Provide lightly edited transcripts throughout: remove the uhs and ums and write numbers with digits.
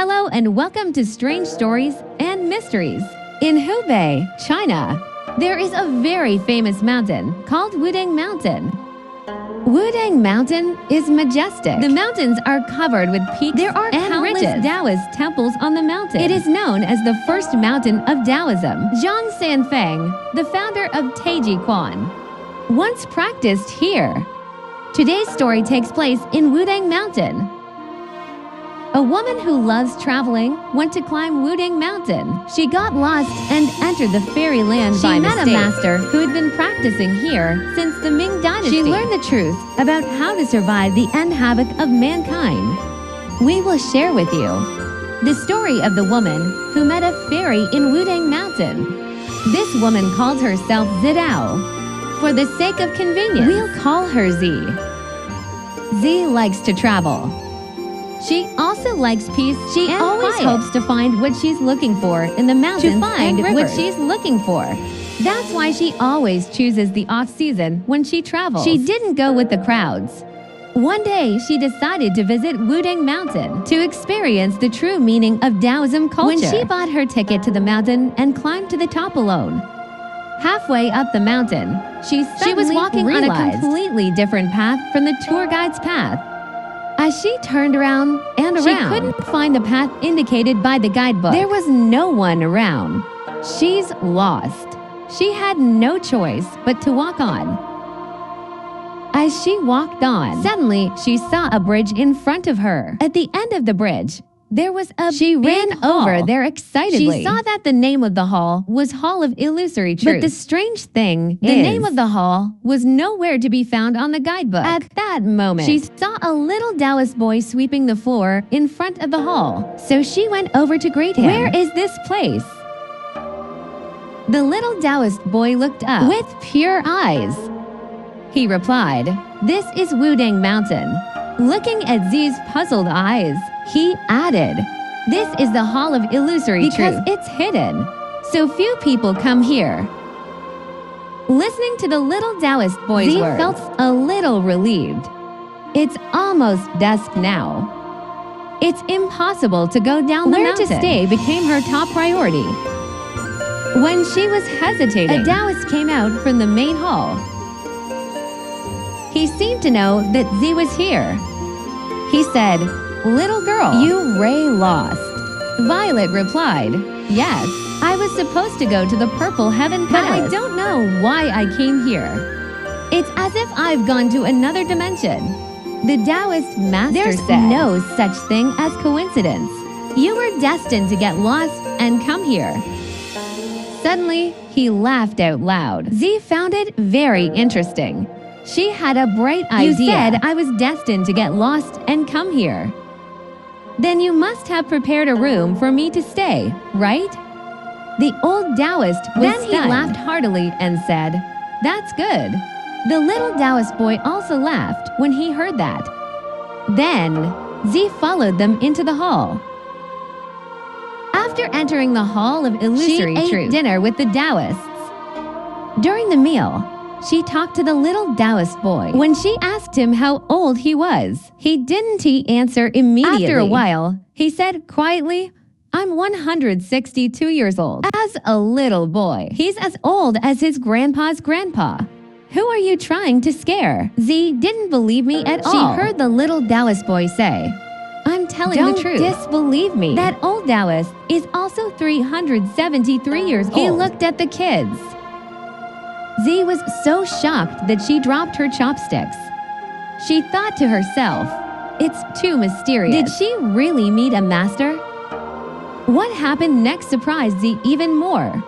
Hello and welcome to Strange Stories and Mysteries. In Hubei, China, there is a very famous mountain called Wudang Mountain. Wudang Mountain is majestic. The mountains are covered with peaks. There are countless Taoist temples on the mountain. It is known as the first mountain of Taoism. Zhang Sanfeng, the founder of Taiji Quan, once practiced here. Today's story takes place in Wudang Mountain. A woman who loves traveling went to climb Wudang Mountain. She got lost and entered the fairyland by mistake. She met a master who had been practicing here since the Ming Dynasty. She learned the truth about how to survive the end havoc of mankind. We will share with you the story of the woman who met a fairy in Wudang Mountain. This woman called herself Zidao. For the sake of convenience, we'll call her Z. Z likes to travel. She also likes peace. She always hopes to find what she's looking for in the mountains. To find what she's looking for. That's why she always chooses the off-season when she travels. She didn't go with the crowds. One day, she decided to visit Wudang Mountain to experience the true meaning of Taoism culture. When she bought her ticket to the mountain and climbed to the top alone, halfway up the mountain, she was walking on a completely different path from the tour guide's path. As she turned around and around, she couldn't find the path indicated by the guidebook. There was no one around. She's lost. She had no choice but to walk on. As she walked on, suddenly she saw a bridge in front of her. At the end of the bridge, there was a She ran hall. Over there excitedly. She saw that the name of the hall was Hall of Illusory Truth. But the strange thing is, the name of the hall was nowhere to be found on the guidebook. At that moment, she saw a little Taoist boy sweeping the floor in front of the hall. So she went over to greet him. Where is this place? The little Taoist boy looked up with pure eyes. He replied, "This is Wudang Mountain." Looking at Z's puzzled eyes, he added, "This is the Hall of Illusory Truth because it's hidden, so few people come here." Listening to the little Taoist boy's words, felt a little relieved. It's almost dusk now. It's impossible to go down the mountain. Where to stay became her top priority. When she was hesitating, a Taoist came out from the main hall. He seemed to know that Z was here. He said, "Little girl, you Ray lost." Violet replied, "Yes, I was supposed to go to the Purple Heaven Palace, but I don't know why I came here. It's as if I've gone to another dimension." The Taoist master said, "There's no such thing as coincidence. You were destined to get lost and come here." Suddenly, he laughed out loud. Z found it very interesting. She had a bright idea. "You said I was destined to get lost and come here. Then you must have prepared a room for me to stay, right?" The old Taoist was stunned. Then he laughed heartily and said, "That's good." The little Taoist boy also laughed when he heard that. Then, Z followed them into the hall. After entering the Hall of Illusory Truth, she ate dinner with the Taoists. During the meal, she talked to the little Taoist boy. When she asked him how old he was, he didn't answer immediately. After a while, he said quietly, "I'm 162 years old." As a little boy, he's as old as his grandpa's grandpa. "Who are you trying to scare?" Z didn't believe me at all. She heard the little Taoist boy say, "I'm telling the truth. Don't disbelieve me. That old Taoist is also 373 years old." He looked at the kids. Z was so shocked that she dropped her chopsticks. She thought to herself, "It's too mysterious. Did she really meet a master?" What happened next surprised Z even more.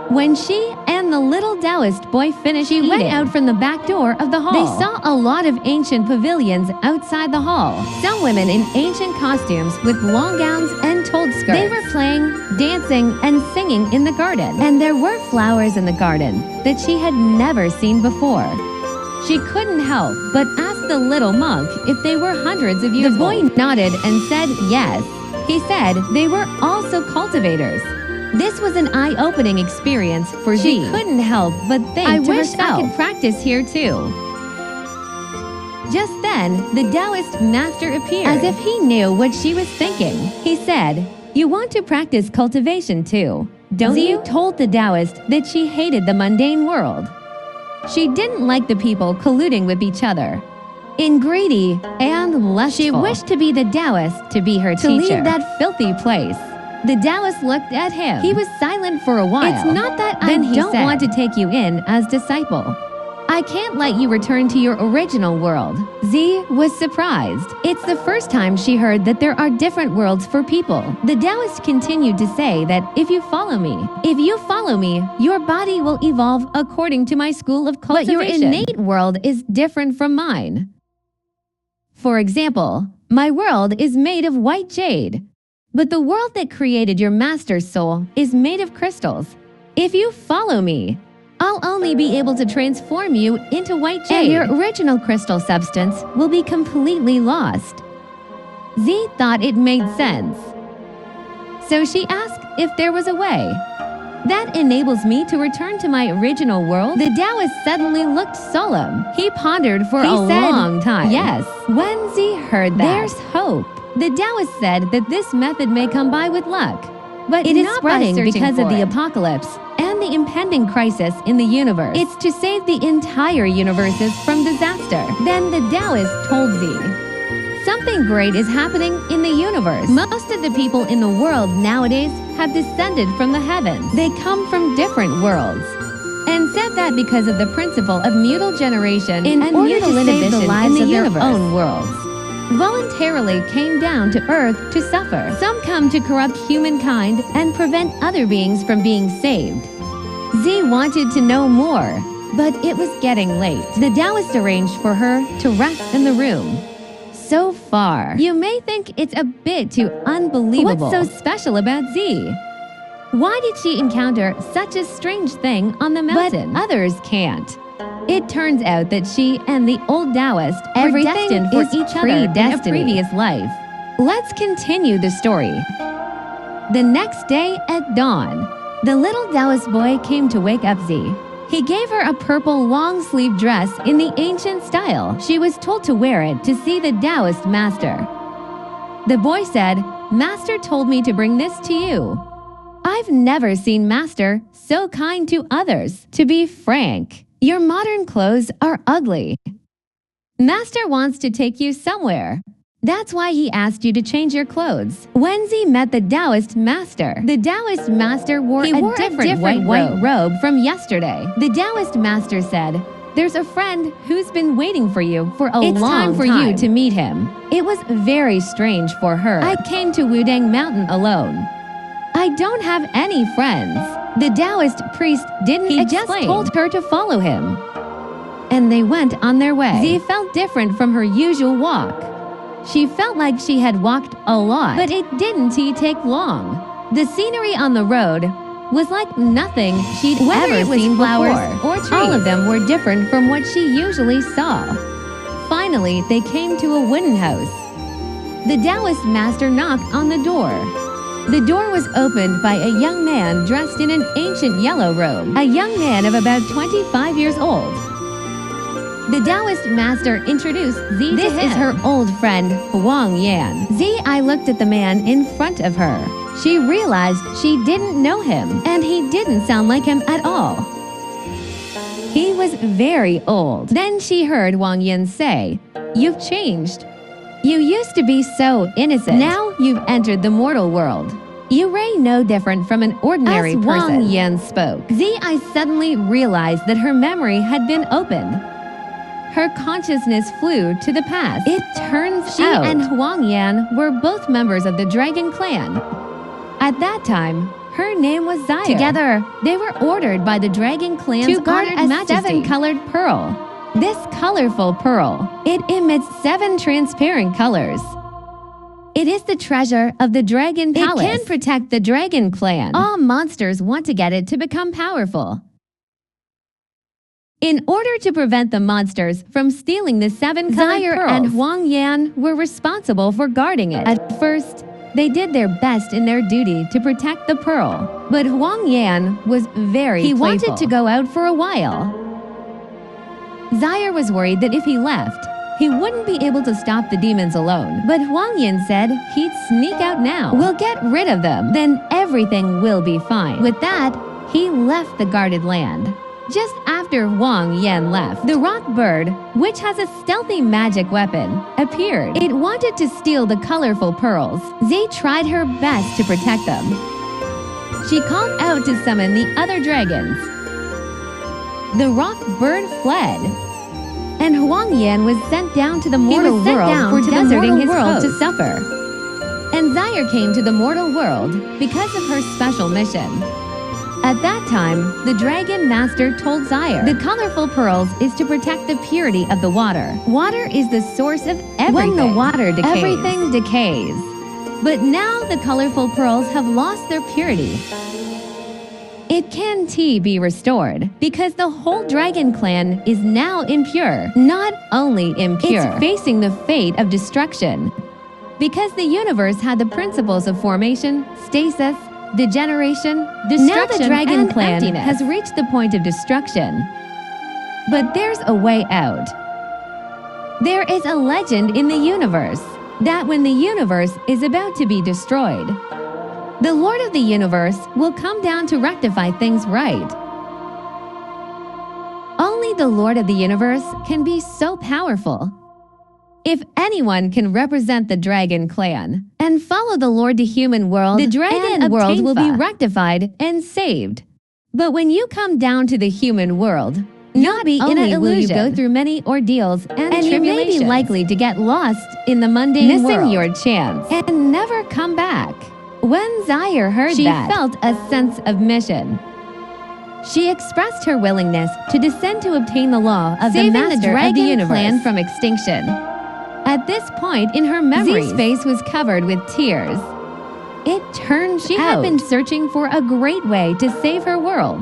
When she and the little Taoist boy finished eating, went out from the back door of the hall. They saw a lot of ancient pavilions outside the hall. Some women in ancient costumes with long gowns and told skirts. They were playing, dancing, and singing in the garden. And there were flowers in the garden that she had never seen before. She couldn't help but ask the little monk if they were hundreds of years old. The boy nodded and said yes. He said they were also cultivators. This was an eye-opening experience for Z. She couldn't help but think to herself, "I wish I could practice here too." Just then, the Taoist master appeared, as if he knew what she was thinking. He said, "You want to practice cultivation too, don't you?" Told the Taoist that she hated the mundane world. She didn't like the people colluding with each other. In greedy and lustful, she wished to be the Taoist to be her teacher. To leave that filthy place. The Taoist looked at him. He was silent for a while. "It's not that I don't want to take you in as disciple. I can't let you return to your original world." Z was surprised. It's the first time she heard that there are different worlds for people. The Taoist continued to say that if you follow me, your body will evolve according to my school of cultivation. But your innate world is different from mine. For example, my world is made of white jade, but the world that created your master's soul is made of crystals. If you follow me, I'll only be able to transform you into white jade, and your original crystal substance will be completely lost. Z thought it made sense. So she asked if there was a way that enables me to return to my original world. The Taoist suddenly looked solemn. He pondered for a long time. Yes. When Z heard that, "There's hope." The Taoist said that this method may come by with luck, but it is spreading because of the apocalypse and the impending crisis in the universe. It's to save the entire universes from disaster. Then the Taoist told Z, "Something great is happening in the universe. Most of the people in the world nowadays have descended from the heavens. They come from different worlds." And said that because of the principle of mutual generation and order to save the lives of their own worlds, voluntarily came down to Earth to suffer. Some come to corrupt humankind and prevent other beings from being saved. Z wanted to know more, but it was getting late. The Taoist arranged for her to rest in the room. So far, you may think it's a bit too unbelievable. What's so special about Z? Why did she encounter such a strange thing on the mountain? But others can't. It turns out that she and the old Taoist were destined for each other in a previous life. Let's continue the story. The next day at dawn, the little Taoist boy came to wake up Z. He gave her a purple long-sleeve dress in the ancient style. She was told to wear it to see the Taoist master. The boy said, "Master told me to bring this to you. I've never seen Master so kind to others. To be frank, your modern clothes are ugly. Master wants to take you somewhere. That's why he asked you to change your clothes." When Z met the Taoist master wore a different white robe from yesterday. The Taoist master said, "There's a friend who's been waiting for you for a long time. It's time for you to meet him." It was very strange for her. "I came to Wudang Mountain alone. I don't have any friends." The Taoist priest didn't explain. He just told her to follow him. And they went on their way. Z felt different from her usual walk. She felt like she had walked a lot, but it didn't take long. The scenery on the road was like nothing she'd ever seen flowers or trees. All of them were different from what she usually saw. Finally, they came to a wooden house. The Taoist master knocked on the door. The door was opened by a young man dressed in an ancient yellow robe, a young man of about 25 years old. The Taoist master introduced Z to him. This is her old friend, Wang Yan. I looked at the man in front of her. She realized she didn't know him, and he didn't sound like him at all. He was very old. Then she heard Wang Yan say, "You've changed. You used to be so innocent. Now you've entered the mortal world. You ray no different from an ordinary person." As Wang Yan spoke, I suddenly realized that her memory had been opened. Her consciousness flew to the past. It turns out she and Wang Yan were both members of the Dragon Clan. At that time, her name was Zaire. Together, they were ordered by the Dragon Clan's to guard a seven-colored pearl. This colorful pearl, it emits 7 transparent colors. It is the treasure of the Dragon Palace. It can protect the Dragon Clan. All monsters want to get it to become powerful. In order to prevent the monsters from stealing the 7 Zaire pearls, and Wang Yan were responsible for guarding it. At first, they did their best in their duty to protect the pearl, but Wang Yan was very playful. He wanted to go out for a while. Zaire was worried that if he left, he wouldn't be able to stop the demons alone. But Huang Yan said he'd sneak out now. We'll get rid of them, then everything will be fine. With that, he left the guarded land. Just after Huang Yan left, the rock bird, which has a stealthy magic weapon, appeared. It wanted to steal the colorful pearls. Zi tried her best to protect them. She called out to summon the other dragons. The rock bird fled, and Huang Yan was sent down to the mortal world for deserting his world to suffer. And Zaire came to the mortal world because of her special mission. At that time, the Dragon Master told Zaire, the colorful pearls is to protect the purity of the water. Water is the source of everything. When the water decays, everything decays. But now the colorful pearls have lost their purity. It can be restored because the whole dragon clan is now impure. Not only impure, it's facing the fate of destruction. Because the universe had the principles of formation, stasis, degeneration, destruction, now the dragon clan has reached the point of destruction. But there's a way out. There is a legend in the universe that when the universe is about to be destroyed, the Lord of the universe will come down to rectify things right. Only the Lord of the universe can be so powerful. If anyone can represent the dragon clan and follow the Lord to human world, the dragon world will be rectified and saved. But when you come down to the human world, not only will you go through many ordeals and you may be likely to get lost in the mundane world, missing your chance and never come back. When Zaire heard that, she felt a sense of mission. She expressed her willingness to descend to obtain the law of the Master of the Universe clan from extinction. At this point in her memories, Zi's face was covered with tears. It turned out she had been searching for a great way to save her world.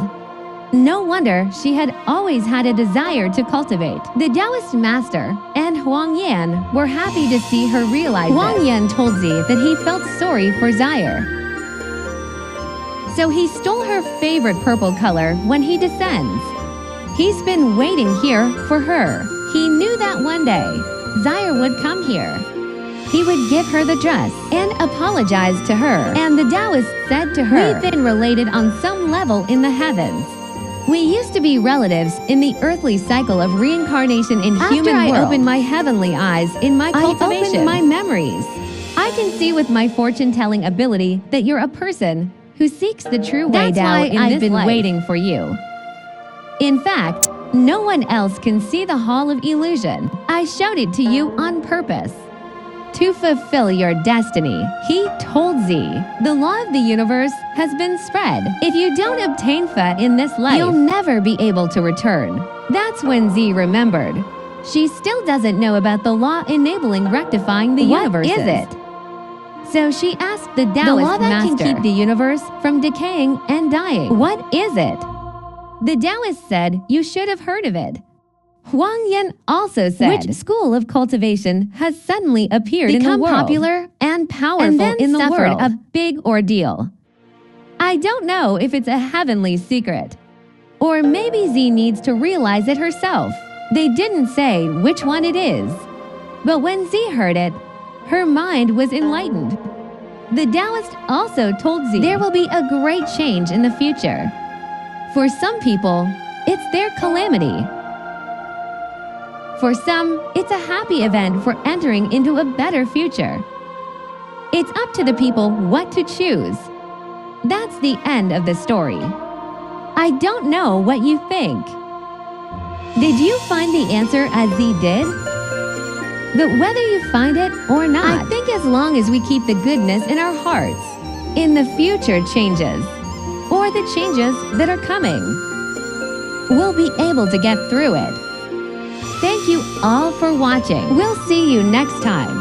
No wonder she had always had a desire to cultivate. The Taoist master and Huang Yan were happy to see her realize Huang Yan told Zi that he felt sorry for Zaire. So he stole her favorite purple color when he descends. He's been waiting here for her. He knew that one day, Zaire would come here. He would give her the dress and apologize to her. And the Taoist said to her, we've been related on some level in the heavens. We used to be relatives in the earthly cycle of reincarnation in human world. After I opened my heavenly eyes in my cultivation, I opened my memories. I can see with my fortune-telling ability that you're a person who seeks the true way down in this life. That's why I've been waiting for you. In fact, no one else can see the Hall of Illusion. I showed it to you on purpose. To fulfill your destiny, he told Zi, the law of the universe has been spread. If you don't obtain Fa in this life, you'll never be able to return. That's when Zi remembered. She still doesn't know about the law enabling rectifying the universe. What is it? So she asked the Taoist master, the law that can keep the universe from decaying and dying. What is it? The Taoist said you should have heard of it. Huang Yan also said, which school of cultivation has suddenly appeared in the world, popular and powerful and then in the world, a big ordeal. I don't know if it's a heavenly secret, or maybe Zi needs to realize it herself. They didn't say which one it is, but when Zi heard it, her mind was enlightened. The Taoist also told Zi there will be a great change in the future. For some people, it's their calamity. For some, it's a happy event for entering into a better future. It's up to the people what to choose. That's the end of the story. I don't know what you think. Did you find the answer as Zi did? But whether you find it or not, I think as long as we keep the goodness in our hearts, in the future changes, or the changes that are coming, we'll be able to get through it. Thank you all for watching. We'll see you next time.